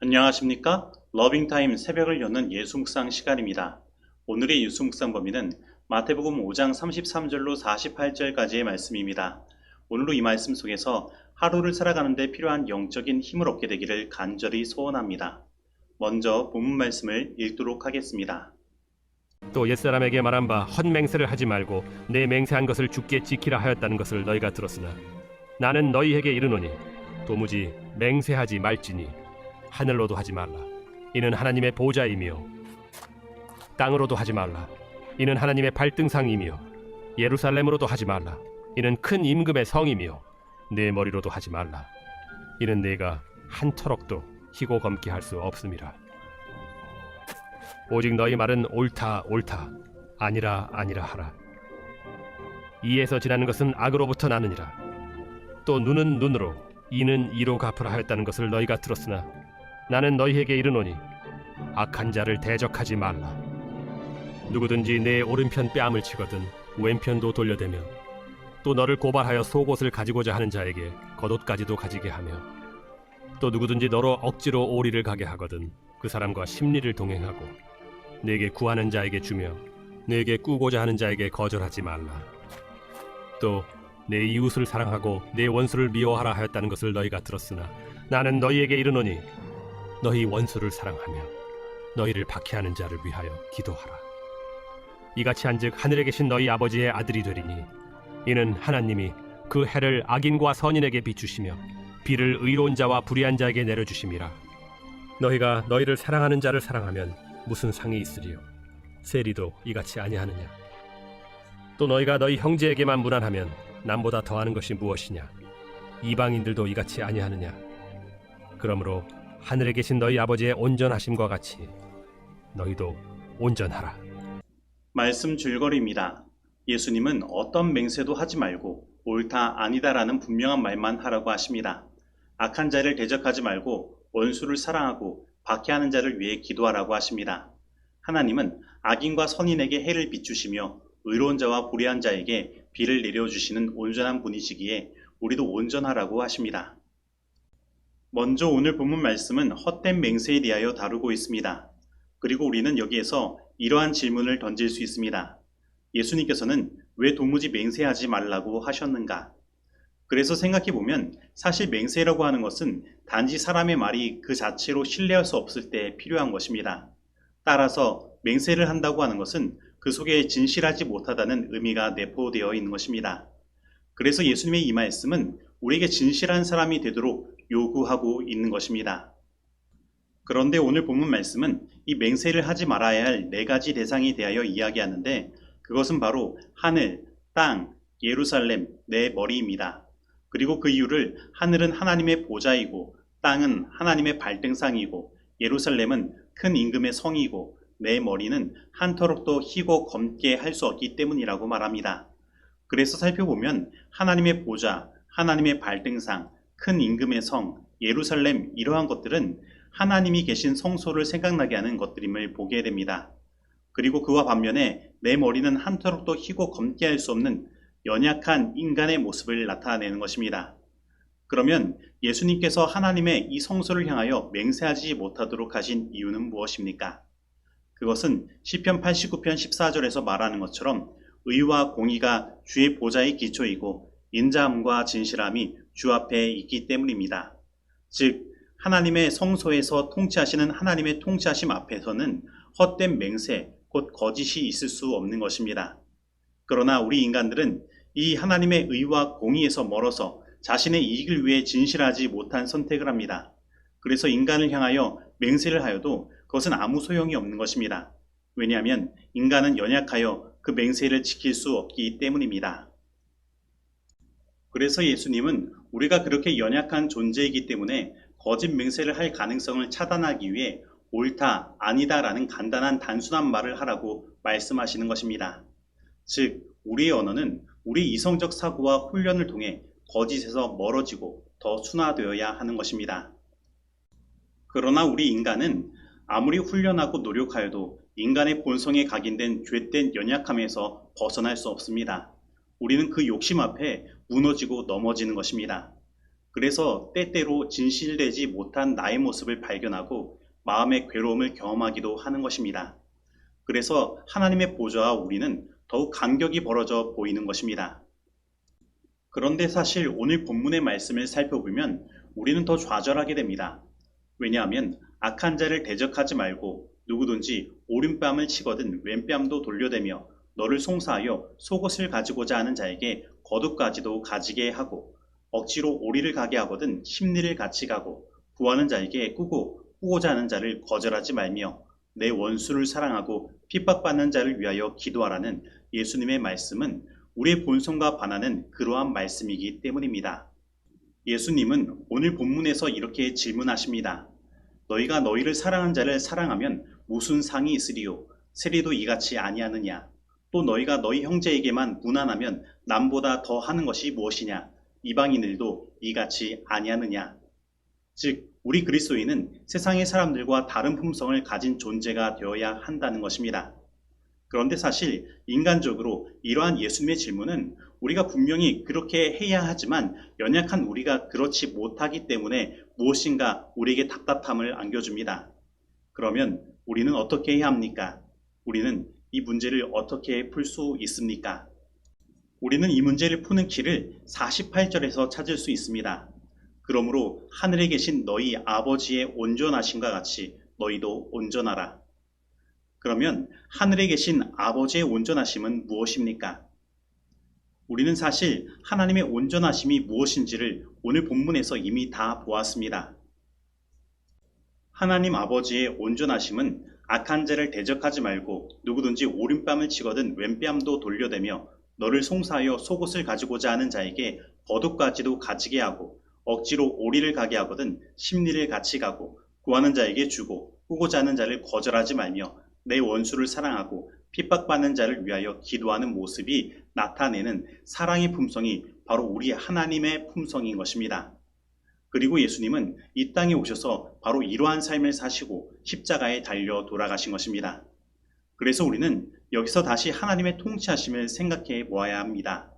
안녕하십니까? 러빙타임 새벽을 여는 예수묵상 시간입니다. 오늘의 예수묵상 범위는 마태복음 5장 33절로 48절까지의 말씀입니다. 오늘도 이 말씀 속에서 하루를 살아가는 데 필요한 영적인 힘을 얻게 되기를 간절히 소원합니다. 먼저 본문 말씀을 읽도록 하겠습니다. 또 옛사람에게 말한 바 헛맹세를 하지 말고 내 맹세한 것을 주께 지키라 하였다는 것을 너희가 들었으나 나는 너희에게 이르노니 도무지 맹세하지 말지니 하늘로도 하지 말라 이는 하나님의 보좌이며 땅으로도 하지 말라 이는 하나님의 발등상이며 예루살렘으로도 하지 말라 이는 큰 임금의 성이며 내 머리로도 하지 말라 이는 내가 한 터럭도 희고 검게 할 수 없음이라. 오직 너희 말은 옳다 옳다 아니라 아니라 하라. 이에서 지나는 것은 악으로부터 나느니라. 또 눈은 눈으로 이는 이로 갚으라 하였다는 것을 너희가 들었으나 나는 너희에게 이르노니 악한 자를 대적하지 말라. 누구든지 내 오른편 뺨을 치거든 왼편도 돌려대며 또 너를 고발하여 속옷을 가지고자 하는 자에게 겉옷까지도 가지게 하며 또 누구든지 너로 억지로 오리를 가게 하거든 그 사람과 심리를 동행하고 내게 구하는 자에게 주며 내게 꾸고자 하는 자에게 거절하지 말라. 또 내 이웃을 사랑하고 내 원수를 미워하라 하였다는 것을 너희가 들었으나 나는 너희에게 이르노니 너희 원수를 사랑하며 너희를 박해하는 자를 위하여 기도하라. 이같이 한즉 하늘에 계신 너희 아버지의 아들이 되리니 이는 하나님이 그 해를 악인과 선인에게 비추시며 비를 의로운 자와 불의한 자에게 내려주심이라. 너희가 너희를 사랑하는 자를 사랑하면 무슨 상이 있으리요? 세리도 이같이 아니하느냐? 또 너희가 너희 형제에게만 무난하면 남보다 더하는 것이 무엇이냐? 이방인들도 이같이 아니하느냐? 그러므로 하늘에 계신 너희 아버지의 온전하심과 같이 너희도 온전하라. 말씀 줄거리입니다. 예수님은 어떤 맹세도 하지 말고 옳다 아니다라는 분명한 말만 하라고 하십니다. 악한 자를 대적하지 말고 원수를 사랑하고 박해하는 자를 위해 기도하라고 하십니다. 하나님은 악인과 선인에게 해를 비추시며 의로운 자와 불의한 자에게 비를 내려주시는 온전한 분이시기에 우리도 온전하라고 하십니다. 먼저 오늘 본문 말씀은 헛된 맹세에 대하여 다루고 있습니다. 그리고 우리는 여기에서 이러한 질문을 던질 수 있습니다. 예수님께서는 왜 도무지 맹세하지 말라고 하셨는가? 그래서 생각해보면 사실 맹세라고 하는 것은 단지 사람의 말이 그 자체로 신뢰할 수 없을 때 필요한 것입니다. 따라서 맹세를 한다고 하는 것은 그 속에 진실하지 못하다는 의미가 내포되어 있는 것입니다. 그래서 예수님의 이 말씀은 우리에게 진실한 사람이 되도록 요구하고 있는 것입니다. 그런데 오늘 본문 말씀은 이 맹세를 하지 말아야 할 네 가지 대상에 대하여 이야기하는데 그것은 바로 하늘, 땅, 예루살렘, 내 머리입니다. 그리고 그 이유를 하늘은 하나님의 보좌이고 땅은 하나님의 발등상이고 예루살렘은 큰 임금의 성이고 내 머리는 한터럭도 희고 검게 할 수 없기 때문이라고 말합니다. 그래서 살펴보면 하나님의 보좌, 하나님의 발등상, 큰 임금의 성, 예루살렘 이러한 것들은 하나님이 계신 성소를 생각나게 하는 것들임을 보게 됩니다. 그리고 그와 반면에 내 머리는 한터럭도 희고 검게 할 수 없는 연약한 인간의 모습을 나타내는 것입니다. 그러면 예수님께서 하나님의 이 성소를 향하여 맹세하지 못하도록 하신 이유는 무엇입니까? 그것은 시편 89편 14절에서 말하는 것처럼 의와 공의가 주의 보좌의 기초이고 인자함과 진실함이 주 앞에 있기 때문입니다. 즉 하나님의 성소에서 통치하시는 하나님의 통치하심 앞에서는 헛된 맹세, 곧 거짓이 있을 수 없는 것입니다. 그러나 우리 인간들은 이 하나님의 의와 공의에서 멀어서 자신의 이익을 위해 진실하지 못한 선택을 합니다. 그래서 인간을 향하여 맹세를 하여도 그것은 아무 소용이 없는 것입니다. 왜냐하면 인간은 연약하여 그 맹세를 지킬 수 없기 때문입니다. 그래서 예수님은 우리가 그렇게 연약한 존재이기 때문에 거짓 맹세를 할 가능성을 차단하기 위해 옳다, 아니다 라는 간단한 단순한 말을 하라고 말씀하시는 것입니다. 즉, 우리의 언어는 우리 이성적 사고와 훈련을 통해 거짓에서 멀어지고 더 순화되어야 하는 것입니다. 그러나 우리 인간은 아무리 훈련하고 노력하여도 인간의 본성에 각인된 죄된 연약함에서 벗어날 수 없습니다. 우리는 그 욕심 앞에 무너지고 넘어지는 것입니다. 그래서 때때로 진실되지 못한 나의 모습을 발견하고 마음의 괴로움을 경험하기도 하는 것입니다. 그래서 하나님의 보좌와 우리는 더욱 간격이 벌어져 보이는 것입니다. 그런데 사실 오늘 본문의 말씀을 살펴보면 우리는 더 좌절하게 됩니다. 왜냐하면 악한 자를 대적하지 말고 누구든지 오른뺨을 치거든 왼뺨도 돌려대며 너를 송사하여 속옷을 가지고자 하는 자에게 겉옷까지도 가지게 하고 억지로 오리를 가게 하거든 심리를 같이 가고 구하는 자에게 꾸고자 하는 자를 거절하지 말며 내 원수를 사랑하고 핍박받는 자를 위하여 기도하라는 예수님의 말씀은 우리의 본성과 반하는 그러한 말씀이기 때문입니다. 예수님은 오늘 본문에서 이렇게 질문하십니다. 너희가 너희를 사랑한 자를 사랑하면 무슨 상이 있으리요? 세리도 이같이 아니하느냐? 또 너희가 너희 형제에게만 무난하면 남보다 더 하는 것이 무엇이냐? 이방인들도 이같이 아니하느냐? 즉 우리 그리스도인은 세상의 사람들과 다른 품성을 가진 존재가 되어야 한다는 것입니다. 그런데 사실 인간적으로 이러한 예수님의 질문은 우리가 분명히 그렇게 해야 하지만 연약한 우리가 그렇지 못하기 때문에 무엇인가 우리에게 답답함을 안겨줍니다. 그러면 우리는 어떻게 해야 합니까? 우리는 이 문제를 어떻게 풀 수 있습니까? 우리는 이 문제를 푸는 길을 48절에서 찾을 수 있습니다. 그러므로 하늘에 계신 너희 아버지의 온전하심과 같이 너희도 온전하라. 그러면 하늘에 계신 아버지의 온전하심은 무엇입니까? 우리는 사실 하나님의 온전하심이 무엇인지를 오늘 본문에서 이미 다 보았습니다. 하나님 아버지의 온전하심은 악한 자를 대적하지 말고 누구든지 오른뺨을 치거든 왼뺨도 돌려대며 너를 송사하여 속옷을 가지고자 하는 자에게 겉옷까지도 가지게 하고 억지로 오리를 가게 하거든 심리를 같이 가고 구하는 자에게 주고 꾸고자 하는 자를 거절하지 말며 내 원수를 사랑하고 핍박받는 자를 위하여 기도하는 모습이 나타내는 사랑의 품성이 바로 우리 하나님의 품성인 것입니다. 그리고 예수님은 이 땅에 오셔서 바로 이러한 삶을 사시고 십자가에 달려 돌아가신 것입니다. 그래서 우리는 여기서 다시 하나님의 통치하심을 생각해 보아야 합니다.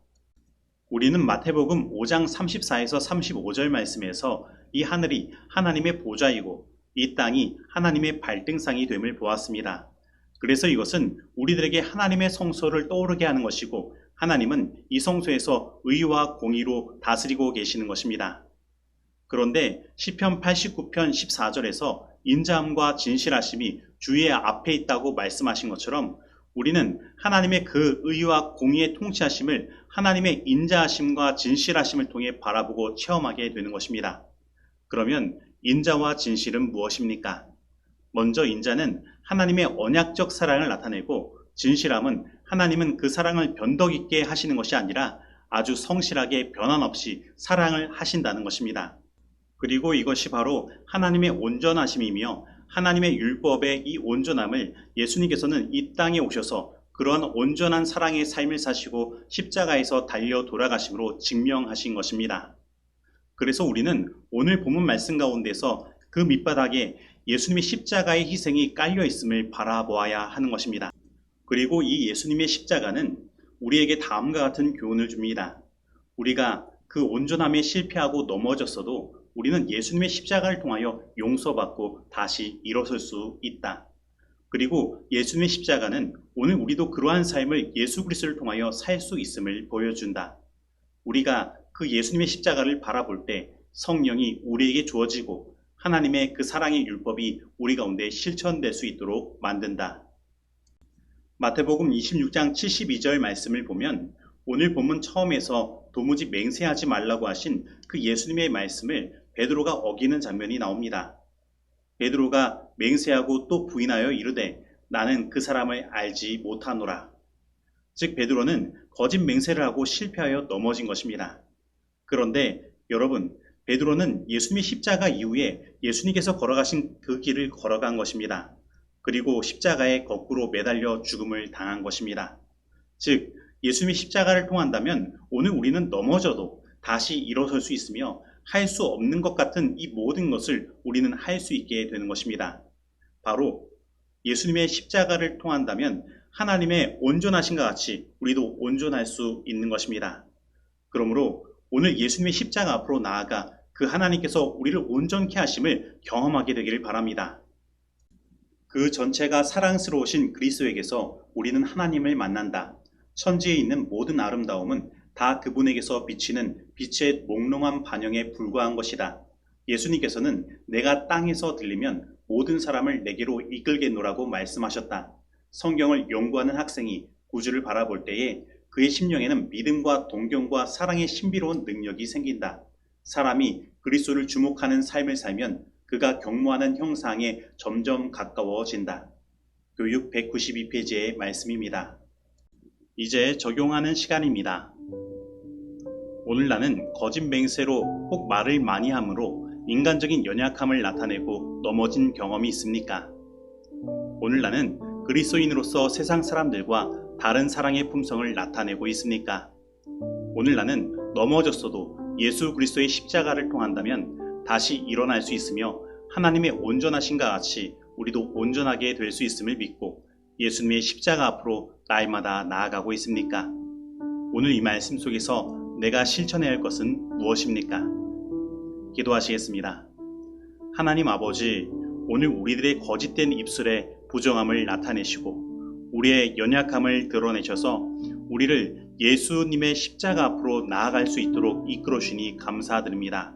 우리는 마태복음 5장 34에서 35절 말씀에서 이 하늘이 하나님의 보좌이고 이 땅이 하나님의 발등상이 됨을 보았습니다. 그래서 이것은 우리들에게 하나님의 성소를 떠오르게 하는 것이고 하나님은 이 성소에서 의와 공의로 다스리고 계시는 것입니다. 그런데 시편 89편 14절에서 인자함과 진실하심이 주의 앞에 있다고 말씀하신 것처럼 우리는 하나님의 그 의와 공의의 통치하심을 하나님의 인자하심과 진실하심을 통해 바라보고 체험하게 되는 것입니다. 그러면 인자와 진실은 무엇입니까? 먼저 인자는 하나님의 언약적 사랑을 나타내고 진실함은 하나님은 그 사랑을 변덕 있게 하시는 것이 아니라 아주 성실하게 변함 없이 사랑을 하신다는 것입니다. 그리고 이것이 바로 하나님의 온전하심이며 하나님의 율법의 이 온전함을 예수님께서는 이 땅에 오셔서 그러한 온전한 사랑의 삶을 사시고 십자가에서 달려 돌아가심으로 증명하신 것입니다. 그래서 우리는 오늘 본문 말씀 가운데서 그 밑바닥에 예수님의 십자가의 희생이 깔려 있음을 바라보아야 하는 것입니다. 그리고 이 예수님의 십자가는 우리에게 다음과 같은 교훈을 줍니다. 우리가 그 온전함에 실패하고 넘어졌어도 우리는 예수님의 십자가를 통하여 용서받고 다시 일어설 수 있다. 그리고 예수님의 십자가는 오늘 우리도 그러한 삶을 예수 그리스도를 통하여 살 수 있음을 보여준다. 우리가 그 예수님의 십자가를 바라볼 때 성령이 우리에게 주어지고 하나님의 그 사랑의 율법이 우리 가운데 실천될 수 있도록 만든다. 마태복음 26장 72절 말씀을 보면 오늘 본문 처음에서 도무지 맹세하지 말라고 하신 그 예수님의 말씀을 베드로가 어기는 장면이 나옵니다. 베드로가 맹세하고 또 부인하여 이르되 나는 그 사람을 알지 못하노라. 즉 베드로는 거짓 맹세를 하고 실패하여 넘어진 것입니다. 그런데 여러분, 베드로는 예수님의 십자가 이후에 예수님께서 걸어가신 그 길을 걸어간 것입니다. 그리고 십자가에 거꾸로 매달려 죽음을 당한 것입니다. 즉 예수님의 십자가를 통한다면 오늘 우리는 넘어져도 다시 일어설 수 있으며 할 수 없는 것 같은 이 모든 것을 우리는 할 수 있게 되는 것입니다. 바로 예수님의 십자가를 통한다면 하나님의 온전하심과 같이 우리도 온전할 수 있는 것입니다. 그러므로 오늘 예수님의 십자가 앞으로 나아가 그 하나님께서 우리를 온전케 하심을 경험하게 되기를 바랍니다. 그 전체가 사랑스러우신 그리스도에게서 우리는 하나님을 만난다. 천지에 있는 모든 아름다움은 다 그분에게서 비치는 빛의 몽롱한 반영에 불과한 것이다. 예수님께서는 내가 땅에서 들리면 모든 사람을 내게로 이끌겠노라고 말씀하셨다. 성경을 연구하는 학생이 구주를 바라볼 때에 그의 심령에는 믿음과 동경과 사랑의 신비로운 능력이 생긴다. 사람이 그리스도를 주목하는 삶을 살면 그가 경모하는 형상에 점점 가까워진다. 교육 192페이지의 말씀입니다. 이제 적용하는 시간입니다. 오늘 나는 거짓 맹세로 혹 말을 많이 함으로 인간적인 연약함을 나타내고 넘어진 경험이 있습니까? 오늘 나는 그리스도인으로서 세상 사람들과 다른 사랑의 품성을 나타내고 있습니까? 오늘 나는 넘어졌어도 예수 그리스도의 십자가를 통한다면 다시 일어날 수 있으며 하나님의 온전하신가 같이 우리도 온전하게 될 수 있음을 믿고 예수님의 십자가 앞으로 날마다 나아가고 있습니까? 오늘 이 말씀 속에서 내가 실천해야 할 것은 무엇입니까? 기도하시겠습니다. 하나님 아버지, 오늘 우리들의 거짓된 입술에 부정함을 나타내시고 우리의 연약함을 드러내셔서 우리를 예수님의 십자가 앞으로 나아갈 수 있도록 이끌어 주시니 감사드립니다.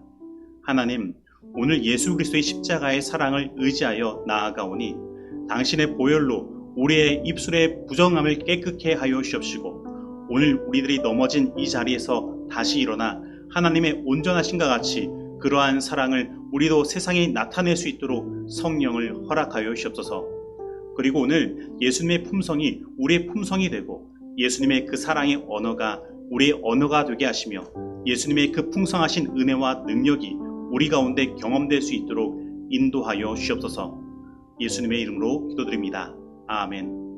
하나님, 오늘 예수 그리스도의 십자가의 사랑을 의지하여 나아가오니 당신의 보혈로 우리의 입술의 부정함을 깨끗게 하여 주옵시고 오늘 우리들이 넘어진 이 자리에서 다시 일어나 하나님의 온전하신가 같이 그러한 사랑을 우리도 세상에 나타낼 수 있도록 성령을 허락하여 주옵소서. 그리고 오늘 예수님의 품성이 우리의 품성이 되고 예수님의 그 사랑의 언어가 우리의 언어가 되게 하시며 예수님의 그 풍성하신 은혜와 능력이 우리 가운데 경험될 수 있도록 인도하여 주옵소서. 예수님의 이름으로 기도드립니다. 아멘.